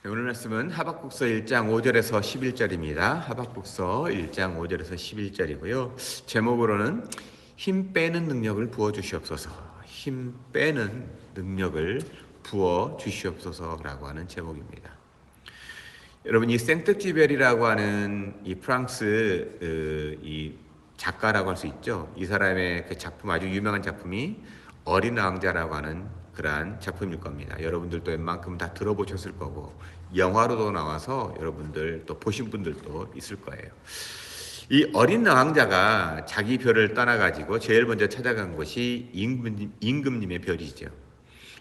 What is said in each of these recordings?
오늘 말씀은 하박국서 1장 5절에서 11절입니다. 하박국서 1장 5절에서 11절이고요. 제목으로는 힘 빼는 능력을 부어 주시옵소서. 힘 빼는 능력을 부어 주시옵소서라고 하는 제목입니다. 여러분, 이 생트쥐베리라고 하는 이 프랑스 이 작가라고 할 수 있죠. 이 사람의 그 작품, 아주 유명한 작품이 어린 왕자라고 하는 그러한 작품일 겁니다. 여러분들도 웬만큼 다 들어보셨을 거고 영화로도 나와서 여러분들 또 보신 분들도 있을 거예요. 이 어린 왕자가 자기 별을 떠나가지고 제일 먼저 찾아간 곳이 임금님의 별이죠.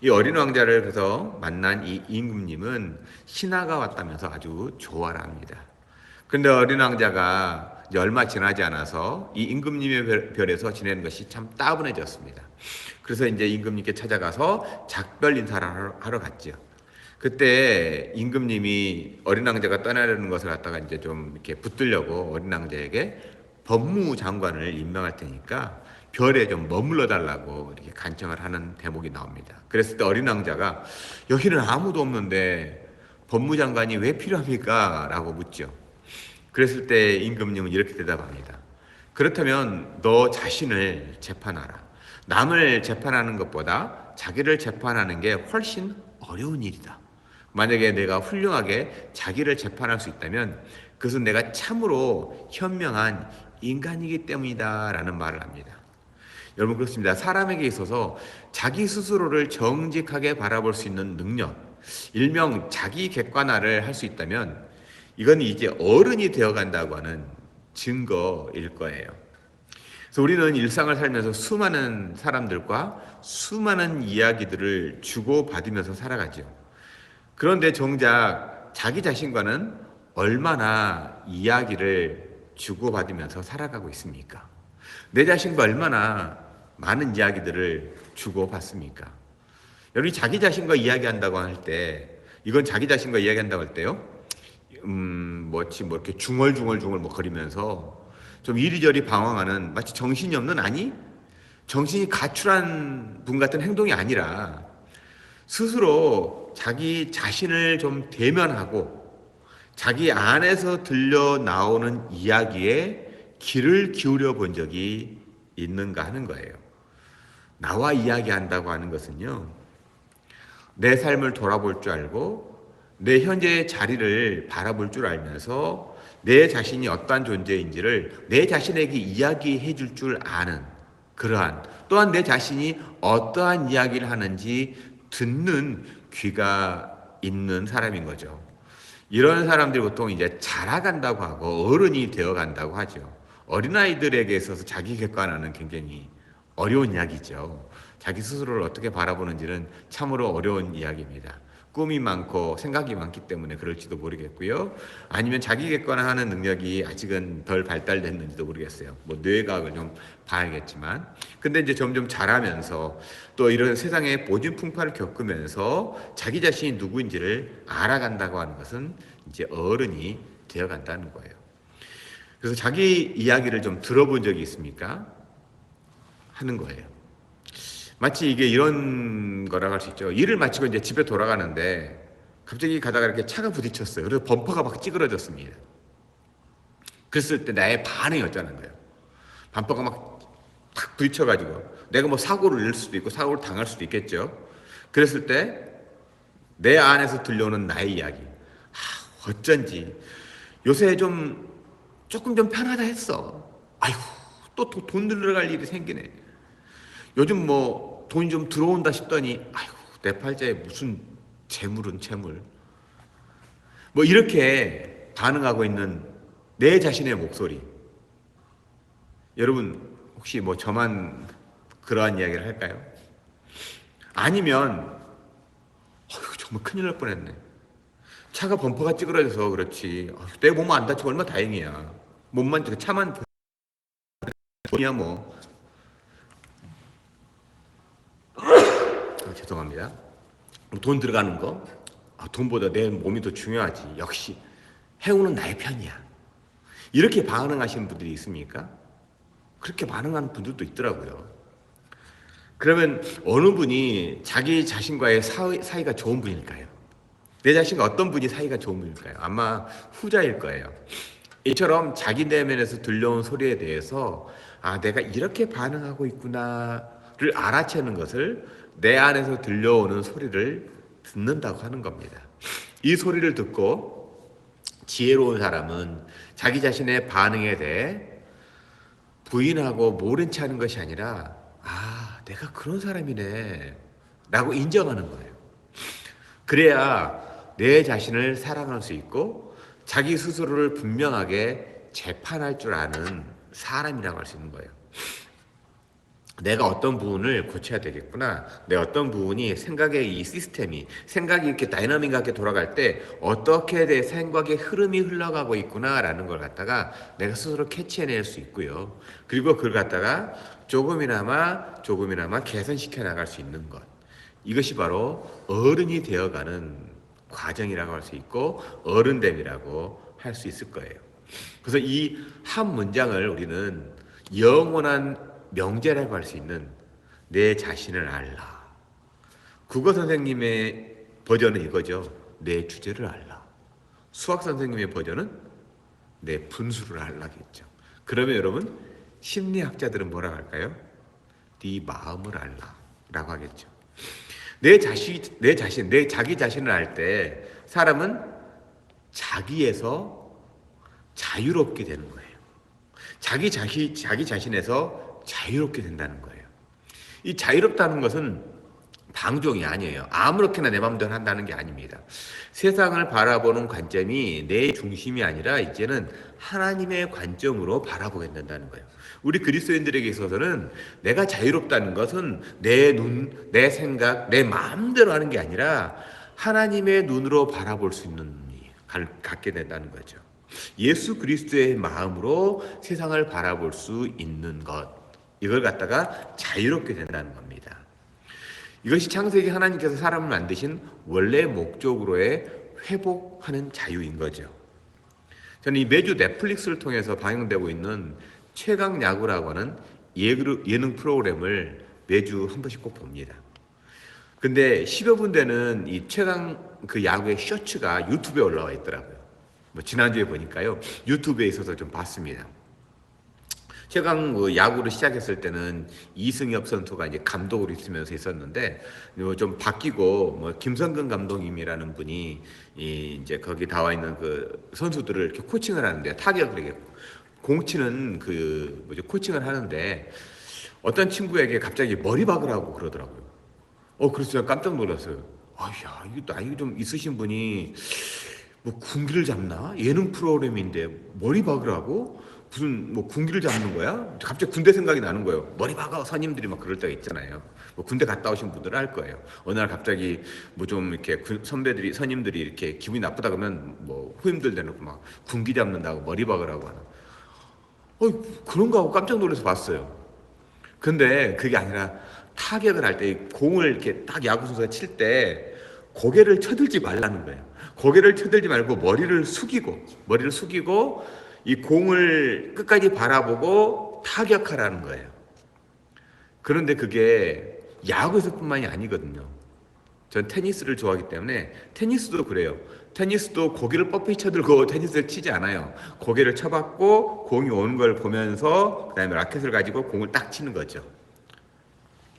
이 어린 왕자를 그래서 만난 이 임금님은 신하가 왔다면서 아주 좋아라 합니다. 근데 어린 왕자가 이제 얼마 지나지 않아서 이 임금님의 별에서 지내는 것이 참 따분해졌습니다. 그래서 이제 임금님께 찾아가서 작별 인사를 하러 갔죠. 그때 임금님이 어린 왕자가 떠나려는 것을 갖다가 이제 좀 이렇게 붙들려고 어린 왕자에게 법무장관을 임명할 테니까 별에 좀 머물러 달라고 이렇게 간청을 하는 대목이 나옵니다. 그랬을 때 어린 왕자가 여기는 아무도 없는데 법무장관이 왜 필요합니까? 라고 묻죠. 그랬을 때 임금님은 이렇게 대답합니다. 그렇다면 너 자신을 재판하라. 남을 재판하는 것보다 자기를 재판하는 게 훨씬 어려운 일이다. 만약에 내가 훌륭하게 자기를 재판할 수 있다면 그것은 내가 참으로 현명한 인간이기 때문이다 라는 말을 합니다. 여러분, 그렇습니다. 사람에게 있어서 자기 스스로를 정직하게 바라볼 수 있는 능력, 일명 자기 객관화를 할 수 있다면 이건 이제 어른이 되어간다고 하는 증거일 거예요. 그래서 우리는 일상을 살면서 수많은 사람들과 수많은 이야기들을 주고받으면서 살아가죠. 그런데 정작 자기 자신과는 얼마나 이야기를 주고받으면서 살아가고 있습니까? 내 자신과 얼마나 많은 이야기들을 주고받습니까? 여러분이 자기 자신과 이야기한다고 할 때, 이건 자기 자신과 이야기한다고 할 때요, 뭐 이렇게 중얼중얼 거리면서 좀 이리저리 방황하는 마치 정신이 없는, 아니, 정신이 가출한 분 같은 행동이 아니라 스스로 자기 자신을 좀 대면하고 자기 안에서 들려 나오는 이야기에 귀를 기울여 본 적이 있는가 하는 거예요. 나와 이야기한다고 하는 것은요, 내 삶을 돌아볼 줄 알고 내 현재의 자리를 바라볼 줄 알면서 내 자신이 어떠한 존재인지를 내 자신에게 이야기해 줄 아는 그러한, 또한 내 자신이 어떠한 이야기를 하는지 듣는 귀가 있는 사람인 거죠. 이런 사람들이 보통 이제 자라간다고 하고 어른이 되어간다고 하죠. 어린아이들에게 있어서 자기 객관화는 굉장히 어려운 이야기죠. 자기 스스로를 어떻게 바라보는지는 참으로 어려운 이야기입니다. 꿈이 많고 생각이 많기 때문에 그럴지도 모르겠고요. 아니면 자기 객관화하는 능력이 아직은 덜 발달됐는지도 모르겠어요. 뭐 뇌과학을 좀 봐야겠지만. 근데 이제 점점 자라면서 또 이런 세상의 모든 풍파를 겪으면서 자기 자신이 누구인지를 알아간다고 하는 것은 이제 어른이 되어간다는 거예요. 그래서 자기 이야기를 좀 들어본 적이 있습니까? 하는 거예요. 마치 이게 이런 거라고 할 수 있죠. 일을 마치고 이제 집에 돌아가는데 갑자기 가다가 이렇게 차가 부딪혔어요. 그래서 범퍼가 막 찌그러졌습니다. 그랬을 때 나의 반응이 어쩌는 거예요. 범퍼가 막 탁 부딪혀가지고 내가 뭐 사고를 낼 수도 있고 사고를 당할 수도 있겠죠. 그랬을 때 내 안에서 들려오는 나의 이야기. 어쩐지 요새 조금 좀 편하다 했어. 아이고, 또 돈 들어갈 일이 생기네. 요즘 뭐 돈이 좀 들어온다 싶더니 아이고, 내 팔자에 무슨 재물은 재물. 뭐 이렇게 반응하고 있는 내 자신의 목소리. 여러분 혹시 뭐 저만 그러한 이야기를 할까요? 아니면 어휴, 정말 큰일 날 뻔했네. 차가 범퍼가 찌그러져서 그렇지. 내 몸은 안 다치고 얼마나 다행이야. 몸만 차만 돈이야 뭐. 죄송합니다. 돈 들어가는 거, 돈보다 내 몸이 더 중요하지. 역시 행운은 나의 편이야. 이렇게 반응하시는 분들이 있습니까? 그렇게 반응하는 분들도 있더라고요. 그러면 어느 분이 자기 자신과의 사이가 좋은 분일까요? 내 자신과 어떤 분이 사이가 좋은 분일까요? 아마 후자일 거예요. 이처럼 자기 내면에서 들려온 소리에 대해서 아, 내가 이렇게 반응하고 있구나를 알아채는 것을 내 안에서 들려오는 소리를 듣는다고 하는 겁니다. 이 소리를 듣고 지혜로운 사람은 자기 자신의 반응에 대해 부인하고 모른 체 하는 것이 아니라 아, 내가 그런 사람이네 라고 인정하는 거예요. 그래야 내 자신을 사랑할 수 있고 자기 스스로를 분명하게 재판할 줄 아는 사람이라고 할 수 있는 거예요. 내가 어떤 부분을 고쳐야 되겠구나. 내 어떤 부분이 생각의 이 시스템이 생각이 이렇게 다이나믹하게 돌아갈 때 어떻게 내 생각의 흐름이 흘러가고 있구나라는 걸 갖다가 내가 스스로 캐치해낼 수 있고요. 그리고 그걸 갖다가 조금이나마 개선시켜 나갈 수 있는 것. 이것이 바로 어른이 되어가는 과정이라고 할 수 있고 어른됨이라고 할 수 있을 거예요. 그래서 이 한 문장을 우리는 영원한 명제라고 할 수 있는 내 자신을 알라. 국어 선생님의 버전은 이거죠. 내 주제를 알라. 수학 선생님의 버전은 내 분수를 알라겠죠. 그러면 여러분 심리학자들은 뭐라고 할까요? 네 마음을 알라라고 하겠죠. 내 자기 자신을 알 때 사람은 자기에서 자유롭게 되는 거예요. 자기 자신에서 자유롭게 된다는 거예요. 이 자유롭다는 것은 방종이 아니에요. 아무렇게나 내 마음대로 한다는 게 아닙니다. 세상을 바라보는 관점이 내 중심이 아니라 이제는 하나님의 관점으로 바라보게 된다는 거예요. 우리 그리스도인들에게 있어서는 내가 자유롭다는 것은 내 눈, 내 생각, 내 마음대로 하는 게 아니라 하나님의 눈으로 바라볼 수 있는 눈이 갖게 된다는 거죠. 예수 그리스도의 마음으로 세상을 바라볼 수 있는 것. 이걸 갖다가 자유롭게 된다는 겁니다. 이것이 창세기 하나님께서 사람을 만드신 원래 목적으로의 회복하는 자유인 거죠. 저는 이 매주 넷플릭스를 통해서 방영되고 있는 최강 야구라고 하는 예능 프로그램을 매주 한 번씩 꼭 봅니다. 근데 10여 분 되는 이 최강 그 야구의 쇼츠가 유튜브에 올라와 있더라고요. 뭐 지난주에 보니까요. 유튜브에 있어서 좀 봤습니다. 최강 야구를 시작했을 때는 이승엽 선수가 이제 감독으로 있으면서 있었는데 좀 바뀌고 뭐 김성근 감독님이라는 분이 이제 거기 나와 있는 그 선수들을 이렇게 코칭을 하는데 타격을 이렇게 공 치는 그 뭐죠 코칭을 하는데 어떤 친구에게 갑자기 머리 박으라고 그러더라고요. 그래서 제가 깜짝 놀랐어요. 아야 이거 나이 좀 있으신 분이 뭐 군기를 잡나? 예능 프로그램인데 머리 박으라고? 무슨 뭐 군기를 잡는 거야? 갑자기 군대 생각이 나는 거예요. 머리 박아 선임들이 막 그럴 때가 있잖아요. 뭐 군대 갔다 오신 분들은 알 거예요. 어느 날 갑자기 뭐 좀 이렇게 선배들이 선임들이 이렇게 기분이 나쁘다 그러면 뭐 후임들 대놓고 막 군기 잡는다고 머리 박으라고 하는. 그런가 하고 깜짝 놀라서 봤어요. 근데 그게 아니라 타격을 할 때 공을 이렇게 딱 야구 선수가 칠 때 고개를 쳐들지 말라는 거예요. 고개를 쳐들지 말고 머리를 숙이고 이 공을 끝까지 바라보고 타격하라는 거예요. 그런데 그게 야구에서뿐만이 아니거든요. 전 테니스를 좋아하기 때문에 테니스도 그래요. 테니스도 고개를 뻣뻣이 쳐들고 테니스를 치지 않아요. 고개를 쳐박고 공이 오는 걸 보면서 그다음에 라켓을 가지고 공을 딱 치는 거죠.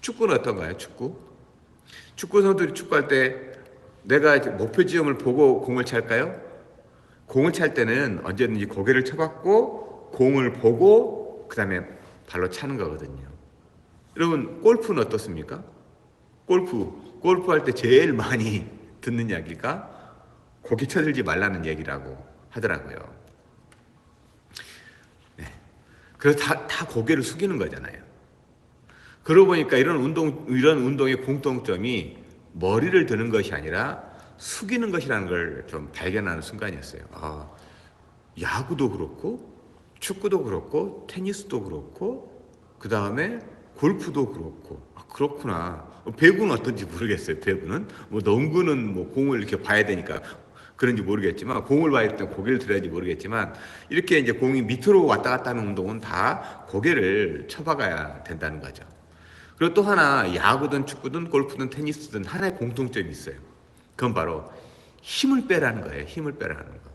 축구는 어떤가요? 축구 선수들이 축구할 때 내가 목표 지점을 보고 공을 찰까요? 공을 찰 때는 언제든지 고개를 쳐박고 공을 보고 그 다음에 발로 차는 거거든요. 여러분 골프는 어떻습니까? 골프 할 때 제일 많이 듣는 이야기가 고개 쳐들지 말라는 얘기라고 하더라고요. 네. 그래서 다 고개를 숙이는 거잖아요. 그러고 보니까 이런 운동의 공통점이 머리를 드는 것이 아니라 숙이는 것이라는 걸 좀 발견하는 순간이었어요. 야구도 그렇고, 축구도 그렇고, 테니스도 그렇고, 그 다음에 골프도 그렇고, 그렇구나. 배구는 어떤지 모르겠어요. 배구는 뭐 농구는 뭐 공을 이렇게 봐야 되니까 그런지 모르겠지만, 공을 봐야 때 고개를 들어야지 모르겠지만, 이렇게 이제 공이 밑으로 왔다 갔다 하는 운동은 다 고개를 쳐박아야 된다는 거죠. 그리고 또 하나 야구든 축구든 골프든 테니스든 하나의 공통점이 있어요. 그건 바로 힘을 빼라는 거예요. 힘을 빼라는 거.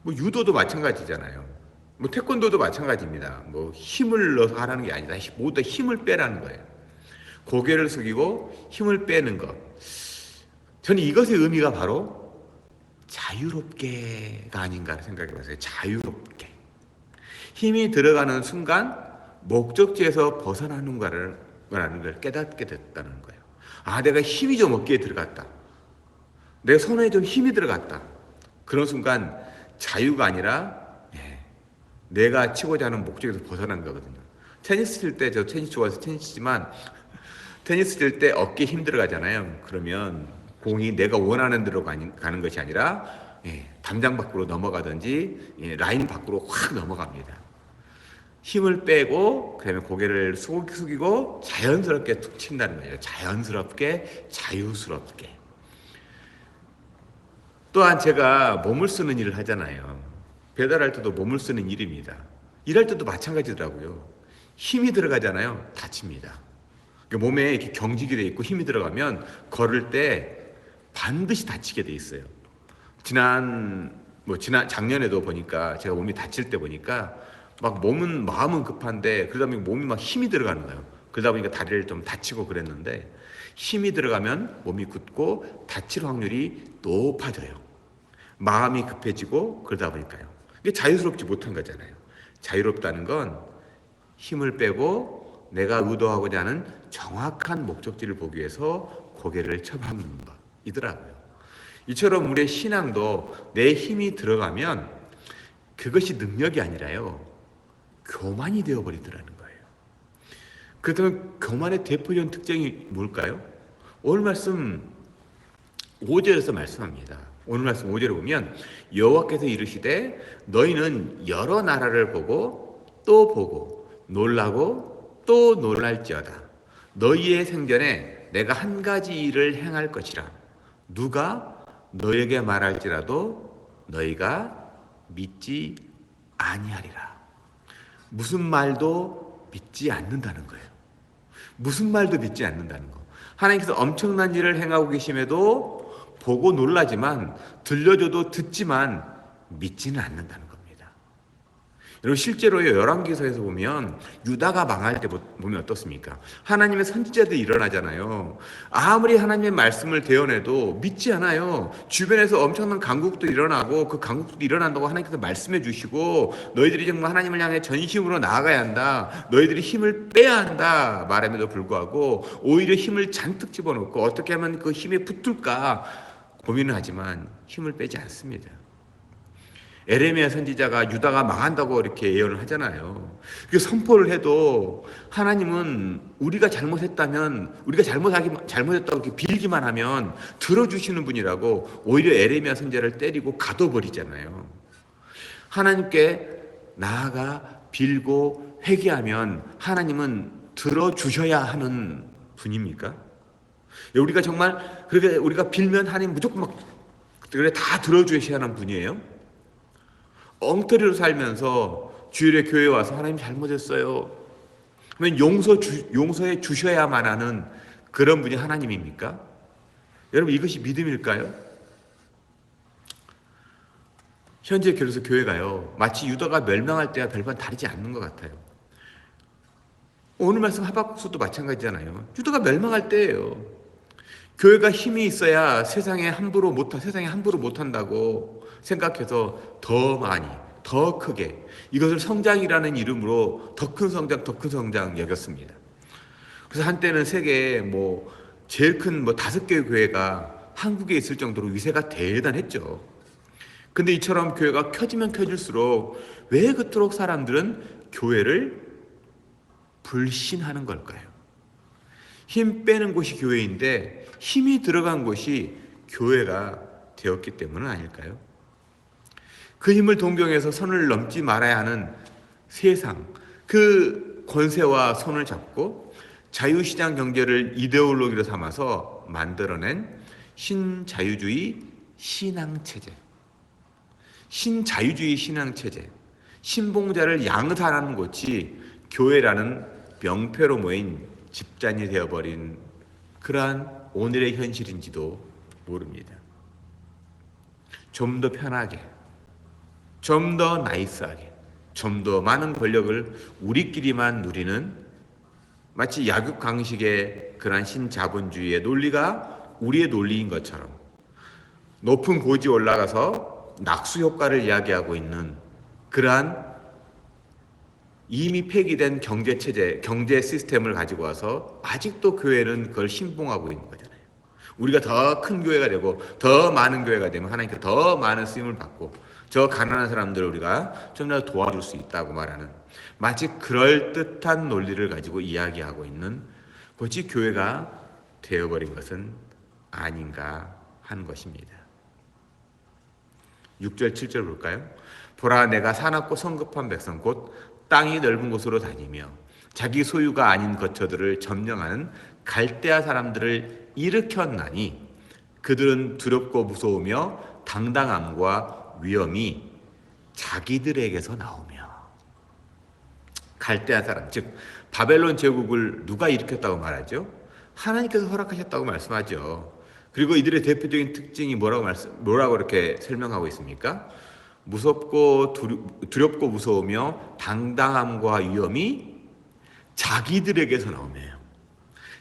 뭐 유도도 마찬가지잖아요. 뭐 태권도도 마찬가지입니다. 뭐 힘을 넣어서 하라는 게 아니다. 모두 힘을 빼라는 거예요. 고개를 숙이고 힘을 빼는 것. 저는 이것의 의미가 바로 자유롭게가 아닌가 생각해 봤어요. 자유롭게. 힘이 들어가는 순간 목적지에서 벗어나는 거라는 걸 깨닫게 됐다는 거예요. 아, 내가 힘이 좀 어깨에 들어갔다. 내 손에 좀 힘이 들어갔다. 그런 순간 자유가 아니라 내가 치고자 하는 목적에서 벗어난 거거든요. 테니스 칠 때, 저 테니스 좋아해서 테니스 치지만 테니스 칠 때 어깨에 힘 들어가잖아요. 그러면 공이 내가 원하는 대로 가는 것이 아니라 담장 밖으로 넘어가든지 라인 밖으로 확 넘어갑니다. 힘을 빼고 그다음에 고개를 숙이고 자연스럽게 툭 친다는 거예요. 자연스럽게, 자유스럽게. 또한 제가 몸을 쓰는 일을 하잖아요. 배달할 때도 몸을 쓰는 일입니다. 일할 때도 마찬가지더라고요. 힘이 들어가잖아요. 다칩니다. 몸에 이렇게 경직이 돼 있고 힘이 들어가면 걸을 때 반드시 다치게 돼 있어요. 작년에도 보니까 제가 몸이 다칠 때 보니까 막 마음은 급한데 그러다 보니 몸이 막 힘이 들어가는 거예요. 그러다 보니까 다리를 좀 다치고 그랬는데 힘이 들어가면 몸이 굳고 다칠 확률이 높아져요. 마음이 급해지고 그러다 보니까요. 이게 자유스럽지 못한 거잖아요. 자유롭다는 건 힘을 빼고 내가 의도하고자 하는 정확한 목적지를 보기 위해서 고개를 쳐박는 것이더라고요. 이처럼 우리의 신앙도 내 힘이 들어가면 그것이 능력이 아니라요. 교만이 되어버리더라는 거예요. 그렇다면 교만의 대표적인 특징이 뭘까요? 오늘 말씀 5절에서 말씀합니다. 오늘 말씀 5절에 보면 여호와께서 이르시되 너희는 여러 나라를 보고 또 보고 놀라고 또 놀랄지어다. 너희의 생전에 내가 한 가지 일을 행할 것이라. 누가 너에게 말할지라도 너희가 믿지 아니하리라. 무슨 말도 믿지 않는다는 거예요. 무슨 말도 믿지 않는다는 거. 하나님께서 엄청난 일을 행하고 계심에도 보고 놀라지만 들려줘도 듣지만 믿지는 않는다는 겁니다. 여러분 실제로요 열왕기서에서 보면 유다가 망할 때 보면 어떻습니까? 하나님의 선지자들이 일어나잖아요. 아무리 하나님의 말씀을 대언해도 믿지 않아요. 주변에서 엄청난 강국도 일어나고 그 강국도 일어난다고 하나님께서 말씀해 주시고 너희들이 정말 하나님을 향해 전심으로 나아가야 한다. 너희들이 힘을 빼야 한다 말함에도 불구하고 오히려 힘을 잔뜩 집어넣고 어떻게 하면 그 힘에 붙을까 고민을 하지만 힘을 빼지 않습니다. 에레미야 선지자가 유다가 망한다고 이렇게 예언을 하잖아요. 그 선포를 해도 하나님은 우리가 잘못했다면 우리가 잘못했다고 이렇게 빌기만 하면 들어주시는 분이라고 오히려 에레미야 선지자를 때리고 가둬버리잖아요. 하나님께 나아가 빌고 회개하면 하나님은 들어주셔야 하는 분입니까? 우리가 정말 그렇게 우리가 빌면 하나님 무조건 막 그래 다 들어주셔야 하는 분이에요? 엉터리로 살면서 주일에 교회에 와서 하나님 잘못했어요. 그러면 용서해 주셔야만 하는 그런 분이 하나님입니까? 여러분 이것이 믿음일까요? 현재 그래서 교회가요 마치 유다가 멸망할 때와 별반 다르지 않는 것 같아요. 오늘 말씀 하박국서도 마찬가지잖아요. 유다가 멸망할 때예요. 교회가 힘이 있어야 세상에 함부로 못한다고 생각해서 더 많이, 더 크게 이것을 성장이라는 이름으로 더 큰 성장 여겼습니다. 그래서 한때는 세계에 제일 큰 5개의 교회가 한국에 있을 정도로 위세가 대단했죠. 근데 이처럼 교회가 켜지면 켜질수록 왜 그토록 사람들은 교회를 불신하는 걸까요? 힘 빼는 곳이 교회인데 힘이 들어간 곳이 교회가 되었기 때문은 아닐까요? 그 힘을 동경해서 선을 넘지 말아야 하는 세상, 그 권세와 손을 잡고 자유시장 경제를 이데올로기로 삼아서 만들어낸 신자유주의 신앙체제, 신봉자를 양산하는 곳이 교회라는 명패로 모인 집단이 되어버린 그러한 오늘의 현실인지도 모릅니다. 좀 더 편하게, 좀 더 나이스하게, 좀 더 많은 권력을 우리끼리만 누리는 마치 약육강식의 그러한 신자본주의의 논리가 우리의 논리인 것처럼 높은 고지에 올라가서 낙수 효과를 이야기하고 있는 그러한 이미 폐기된 경제 체제, 경제 시스템을 가지고 와서 아직도 교회는 그걸 신봉하고 있는 거잖아요. 우리가 더 큰 교회가 되고 더 많은 교회가 되면 하나님께 더 많은 쓰임을 받고 저 가난한 사람들을 우리가 좀 더 도와줄 수 있다고 말하는 마치 그럴듯한 논리를 가지고 이야기하고 있는 그것이 교회가 되어버린 것은 아닌가 하는 것입니다. 6절 7절 볼까요? 보라 내가 사납고 성급한 백성 곧 땅이 넓은 곳으로 다니며 자기 소유가 아닌 거처들을 점령하는 갈대아 사람들을 일으켰나니 그들은 두렵고 무서우며 당당함과 위엄이 자기들에게서 나오며. 갈대아 사람, 즉 바벨론 제국을 누가 일으켰다고 말하죠? 하나님께서 허락하셨다고 말씀하죠. 그리고 이들의 대표적인 특징이 뭐라고 이렇게 설명하고 있습니까? 무섭고 두렵고 무서우며 당당함과 위엄이 자기들에게서 나오네요.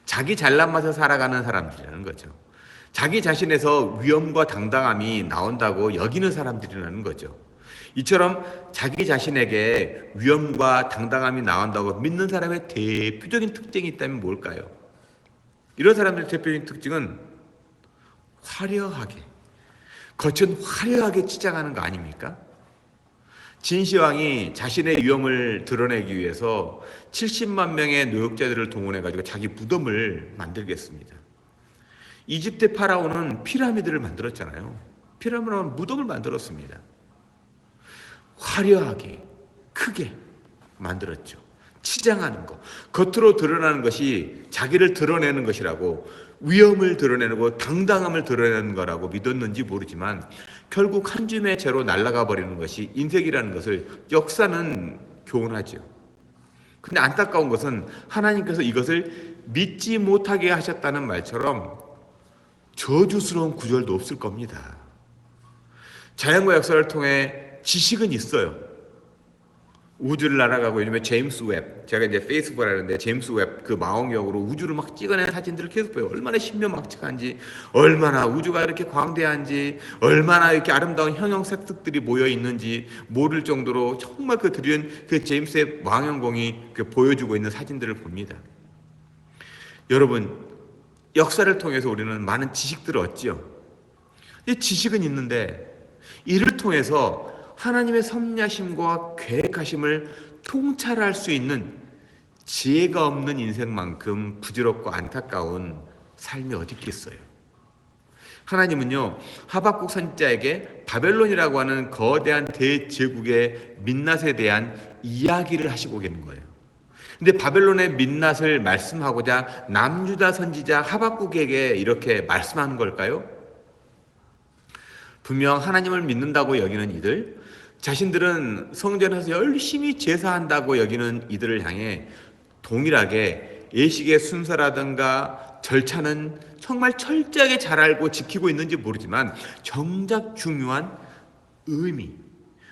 자기 잘난 맛에 살아가는 사람들이라는 거죠. 자기 자신에서 위엄과 당당함이 나온다고 여기는 사람들이라는 거죠. 이처럼 자기 자신에게 위엄과 당당함이 나온다고 믿는 사람의 대표적인 특징이 있다면 뭘까요? 이런 사람들의 대표적인 특징은 화려하게, 겉은 화려하게 치장하는 거 아닙니까? 진시황이 자신의 위엄을 드러내기 위해서 70만 명의 노역자들을 동원해가지고 자기 무덤을 만들겠습니다. 이집트 파라오는 피라미드를 만들었잖아요. 피라미드는 무덤을 만들었습니다. 화려하게, 크게 만들었죠. 치장하는 것, 겉으로 드러나는 것이 자기를 드러내는 것이라고, 위엄을 드러내고 당당함을 드러내는 거라고 믿었는지 모르지만 결국 한 줌의 재로 날아가 버리는 것이 인생이라는 것을 역사는 교훈하죠. 근데 안타까운 것은 하나님께서 이것을 믿지 못하게 하셨다는 말처럼 저주스러운 구절도 없을 겁니다. 자연과 역사를 통해 지식은 있어요. 우주를 날아가고 요즘에 제임스 웹, 제가 이제 페이스북을 하는데 제임스 웹 그 망원경으로 우주를 막 찍어낸 사진들을 계속 봐요. 얼마나 신묘막측한지, 얼마나 우주가 이렇게 광대한지, 얼마나 이렇게 아름다운 형형색색들이 모여 있는지 모를 정도로 정말 그 드리는 그 제임스 웹 망원경이 보여주고 있는 사진들을 봅니다. 여러분, 역사를 통해서 우리는 많은 지식들을 얻지요. 이 지식은 있는데 이를 통해서 하나님의 섭리하심과 계획하심을 통찰할 수 있는 지혜가 없는 인생만큼 부질없고 안타까운 삶이 어디 있겠어요. 하나님은요, 하박국 선지자에게 바벨론이라고 하는 거대한 대제국의 민낯에 대한 이야기를 하시고 계는 거예요. 근데 바벨론의 민낯을 말씀하고자 남유다 선지자 하박국에게 이렇게 말씀하는 걸까요? 분명 하나님을 믿는다고 여기는 이들, 자신들은 성전에서 열심히 제사한다고 여기는 이들을 향해 동일하게 예식의 순서라든가 절차는 정말 철저하게 잘 알고 지키고 있는지 모르지만 정작 중요한 의미,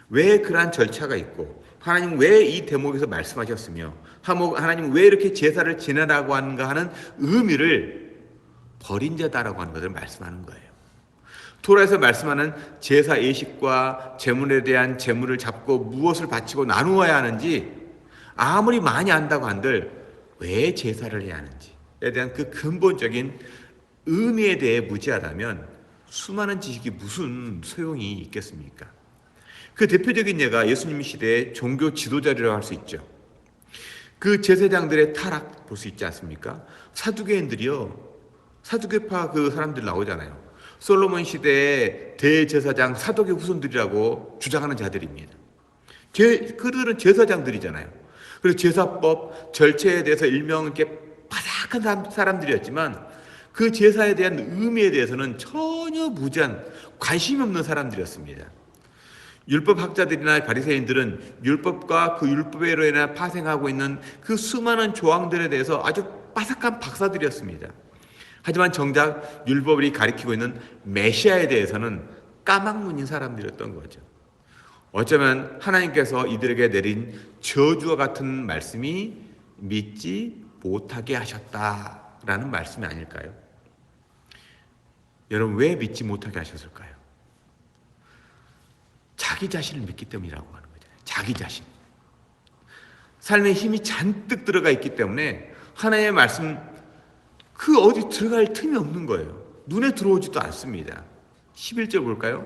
왜 그러한 절차가 있고 하나님 왜 이 대목에서 말씀하셨으며 하나님 왜 이렇게 제사를 지내라고 하는가 하는 의미를 버린 자다라고 하는 것을 말씀하는 거예요. 토라에서 말씀하는 제사 예식과 제물에 대한 제물을 잡고 무엇을 바치고 나누어야 하는지 아무리 많이 안다고 한들 왜 제사를 해야 하는지에 대한 그 근본적인 의미에 대해 무지하다면 수많은 지식이 무슨 소용이 있겠습니까? 그 대표적인 예가 예수님 시대의 종교 지도자라고 할 수 있죠. 그 제사장들의 타락 볼 수 있지 않습니까? 사두개인들이요, 사두개파 그 사람들 나오잖아요. 솔로몬 시대의 대제사장 사독의 후손들이라고 주장하는 자들입니다. 그들은 제사장들이잖아요. 그리고 제사법, 절차에 대해서 일명 이렇게 바삭한 사람들이었지만 그 제사에 대한 의미에 대해서는 전혀 무지한 관심이 없는 사람들이었습니다. 율법학자들이나 바리새인들은 율법과 그 율법으로 인해 파생하고 있는 그 수많은 조항들에 대해서 아주 바삭한 박사들이었습니다. 하지만 정작 율법이 가리키고 있는 메시아에 대해서는 까막눈인 사람들이었던 거죠. 어쩌면 하나님께서 이들에게 내린 저주와 같은 말씀이 믿지 못하게 하셨다라는 말씀이 아닐까요? 여러분, 왜 믿지 못하게 하셨을까요? 자기 자신을 믿기 때문이라고 하는 거잖아요. 자기 자신. 삶에 힘이 잔뜩 들어가 있기 때문에 하나님의 말씀 그 어디 들어갈 틈이 없는 거예요. 눈에 들어오지도 않습니다. 11절 볼까요?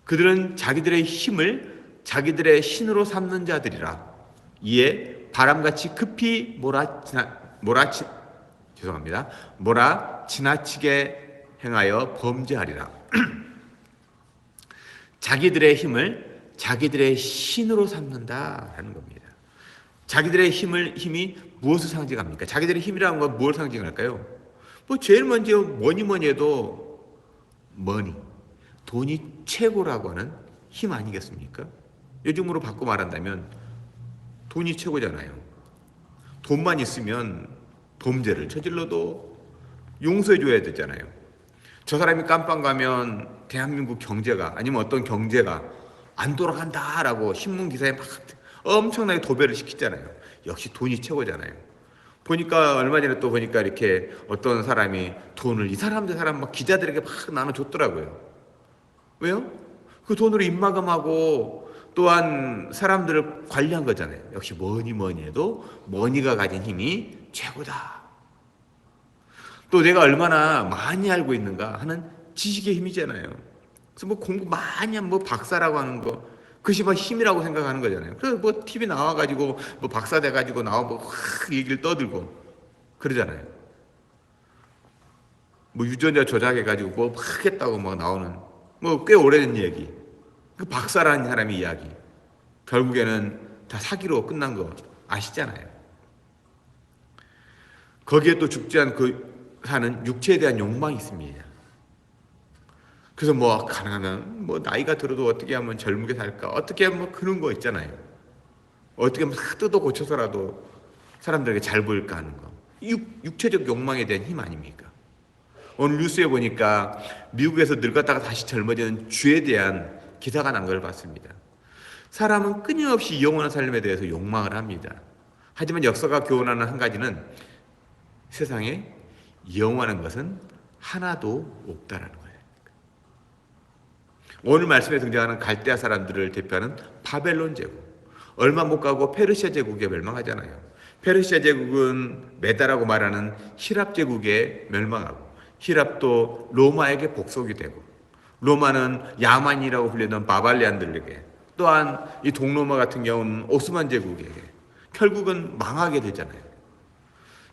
그들은 자기들의 힘을 자기들의 신으로 삼는 자들이라. 이에 바람같이 급히 지나치게 행하여 범죄하리라. 자기들의 힘을 자기들의 신으로 삼는다라는 겁니다. 자기들의 힘이 무엇을 상징합니까? 자기들의 힘이라는 건 무엇을 상징할까요? 제일 먼저 뭐니 해도 돈이 최고라고 하는 힘 아니겠습니까? 요즘으로 바꿔 말한다면 돈이 최고잖아요. 돈만 있으면 범죄를 저질러도 용서해줘야 되잖아요. 저 사람이 깜빵 가면 대한민국 경제가 아니면 어떤 경제가 안 돌아간다라고 신문 기사에 막 엄청나게 도배를 시키잖아요. 역시 돈이 최고잖아요. 보니까 얼마 전에 또 보니까 이렇게 어떤 사람이 돈을 이 사람 저 사람 막 기자들에게 막 나눠줬더라고요. 왜요? 그 돈으로 입마감하고 또한 사람들을 관리한 거잖아요. 역시 뭐니 해도 머니가 가진 힘이 최고다. 또 내가 얼마나 많이 알고 있는가 하는 지식의 힘이잖아요. 그래서 공부 많이 한 박사라고 하는 거 그것이 힘이라고 생각하는 거잖아요. 그래서 TV 나와가지고 박사 돼가지고 확 얘기를 떠들고 그러잖아요. 유전자 조작해가지고 막 했다고 나오는 꽤 오래된 얘기. 그 박사라는 사람의 이야기. 결국에는 다 사기로 끝난 거 아시잖아요. 거기에 또 죽지 않고 사는 육체에 대한 욕망이 있습니다. 그래서 가능하면 나이가 들어도 어떻게 하면 젊게 살까? 어떻게 하면 그런 거 있잖아요. 어떻게 하면 뜯어 고쳐서라도 사람들에게 잘 보일까 하는 거. 육체적 욕망에 대한 힘 아닙니까? 오늘 뉴스에 보니까 미국에서 늙었다가 다시 젊어지는 쥐에 대한 기사가 난 걸 봤습니다. 사람은 끊임없이 영원한 삶에 대해서 욕망을 합니다. 하지만 역사가 교훈하는 한 가지는 세상에 영원한 것은 하나도 없다라는 거예요. 오늘 말씀에 등장하는 갈대아 사람들을 대표하는 바벨론 제국. 얼마 못 가고 페르시아 제국에 멸망하잖아요. 페르시아 제국은 메다라고 말하는 히랍 제국에 멸망하고 히랍도 로마에게 복속이 되고 로마는 야만이라고 불리던 바발리안들에게 또한 이 동로마 같은 경우는 오스만 제국에게 결국은 망하게 되잖아요.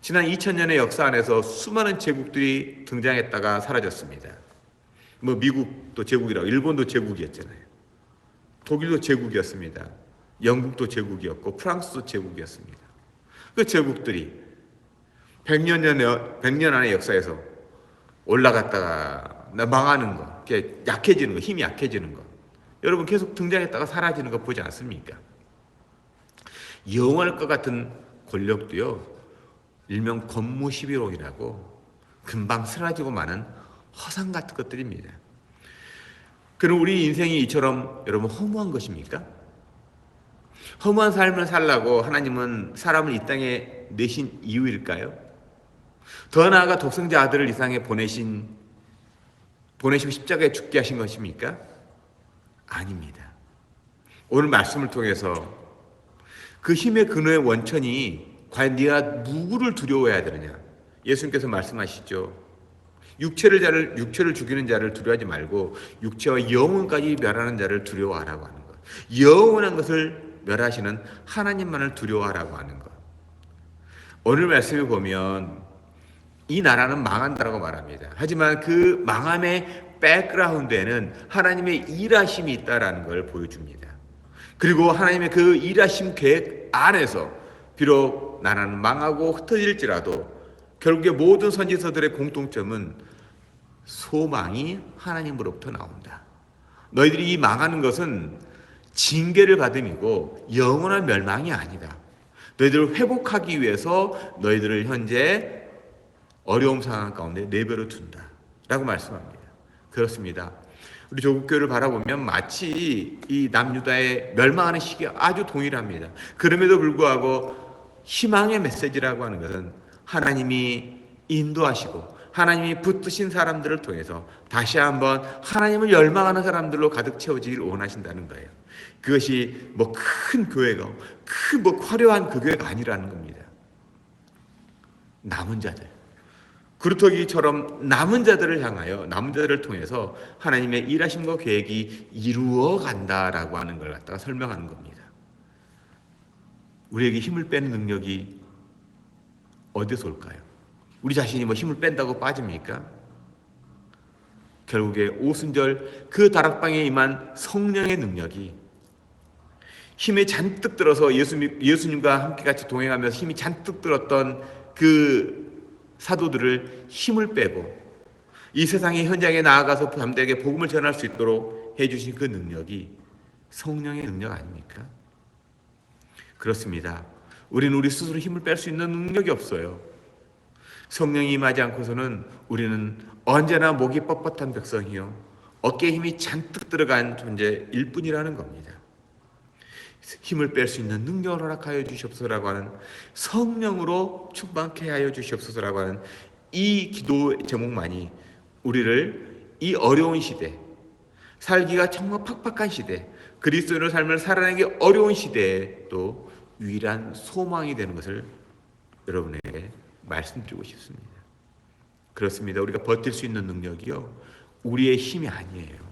지난 2000년의 역사 안에서 수많은 제국들이 등장했다가 사라졌습니다. 미국도 제국이라고, 일본도 제국이었잖아요. 독일도 제국이었습니다. 영국도 제국이었고 프랑스도 제국이었습니다. 그 제국들이 100년 안의 역사에서 올라갔다가 망하는 거, 약해지는 거, 힘이 약해지는 거. 여러분 계속 등장했다가 사라지는 거 보지 않습니까? 영원할 것 같은 권력도요. 일명 권무시비록이라고 금방 사라지고 마는 허상 같은 것들입니다. 그럼 우리 인생이 이처럼 여러분 허무한 것입니까? 허무한 삶을 살라고 하나님은 사람을 이 땅에 내신 이유일까요? 더 나아가 독생자 아들을 이 땅에 보내시고 십자가에 죽게 하신 것입니까? 아닙니다. 오늘 말씀을 통해서 그 힘의 근원의 원천이 과연 네가 누구를 두려워해야 되느냐? 예수님께서 말씀하시죠. 육체를 죽이는 자를 두려워하지 말고 육체와 영혼까지 멸하는 자를 두려워하라고 하는 것. 영원한 것을 멸하시는 하나님만을 두려워하라고 하는 것. 오늘 말씀을 보면 이 나라는 망한다라고 말합니다. 하지만 그 망함의 백그라운드에는 하나님의 일하심이 있다라는 걸 보여줍니다. 그리고 하나님의 그 일하심 계획 안에서 비록 나라는 망하고 흩어질지라도 결국에 모든 선지서들의 공통점은 소망이 하나님으로부터 나온다. 너희들이 이 망하는 것은 징계를 받음이고 영원한 멸망이 아니다. 너희들을 회복하기 위해서 너희들을 현재 어려움 상황 가운데 내버려 둔다 라고 말씀합니다. 그렇습니다. 우리 조국교회를 바라보면 마치 이 남유다의 멸망하는 시기와 아주 동일합니다. 그럼에도 불구하고 희망의 메시지라고 하는 것은 하나님이 인도하시고 하나님이 붙드신 사람들을 통해서 다시 한번 하나님을 열망하는 사람들로 가득 채워지길 원하신다는 거예요. 그것이 뭐 큰 교회가 큰 뭐 화려한 그 교회가 아니라는 겁니다. 남은 자들, 그루터기처럼 남은 자들을 향하여 남은 자들을 통해서 하나님의 일하심과 계획이 이루어 간다라고 하는 걸 갖다가 설명하는 겁니다. 우리에게 힘을 빼는 능력이 어디서 올까요? 우리 자신이 뭐 힘을 뺀다고 빠집니까? 결국에 오순절 그 다락방에 임한 성령의 능력이 힘이 잔뜩 들어서 예수님과 함께 같이 동행하면서 힘이 잔뜩 들었던 그 사도들을 힘을 빼고 이 세상의 현장에 나아가서 사람들에게 복음을 전할 수 있도록 해주신 그 능력이 성령의 능력 아닙니까? 그렇습니다. 우리는 우리 스스로 힘을 뺄 수 있는 능력이 없어요. 성령이 임하지 않고서는 우리는 언제나 목이 뻣뻣한 백성이요 어깨에 힘이 잔뜩 들어간 존재일 뿐이라는 겁니다. 힘을 뺄 수 있는 능력을 허락하여 주시옵소서라고 하는, 성령으로 충만케 하여 주시옵소서라고 하는 이 기도 제목만이 우리를 이 어려운 시대, 살기가 정말 팍팍한 시대, 그리스도인의 삶을 살아내기 어려운 시대에 또 유일한 소망이 되는 것을 여러분에게 말씀드리고 싶습니다. 그렇습니다. 우리가 버틸 수 있는 능력이요 우리의 힘이 아니에요.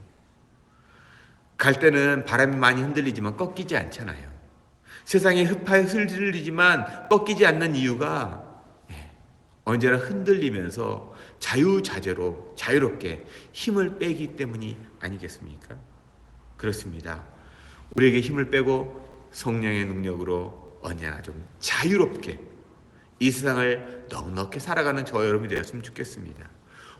갈 때는 바람이 많이 흔들리지만 꺾이지 않잖아요. 세상에 흡하에 흔들리지만 꺾이지 않는 이유가 언제나 흔들리면서 자유자재로 자유롭게 힘을 빼기 때문이 아니겠습니까? 그렇습니다. 우리에게 힘을 빼고 성령의 능력으로 언제나 좀 자유롭게 이 세상을 넉넉히 살아가는 저와 여러분이 되었으면 좋겠습니다.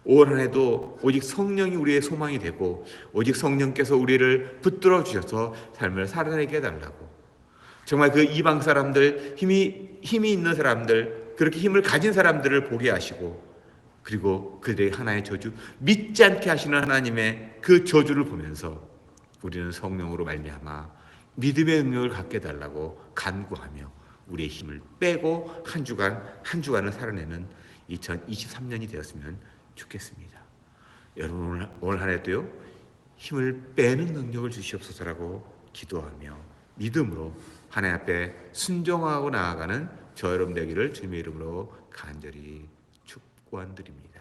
올 한 해도 오직 성령이 우리의 소망이 되고 오직 성령께서 우리를 붙들어 주셔서 삶을 살아내게 해달라고, 정말 그 이방 사람들, 힘이 있는 사람들, 그렇게 힘을 가진 사람들을 보게 하시고 그리고 그들의 하나의 저주, 믿지 않게 하시는 하나님의 그 저주를 보면서 우리는 성령으로 말미암아 믿음의 능력을 갖게 해달라고 간구하며 우리의 힘을 빼고 한 주간을 살아내는 2023년이 되었으면 좋겠습니다. 여러분 올 한 해도요 힘을 빼는 능력을 주시옵소서라고 기도하며 믿음으로 하나님 앞에 순종하고 나아가는 저 여러분 되기를 주님의 이름으로 간절히 축원드립니다.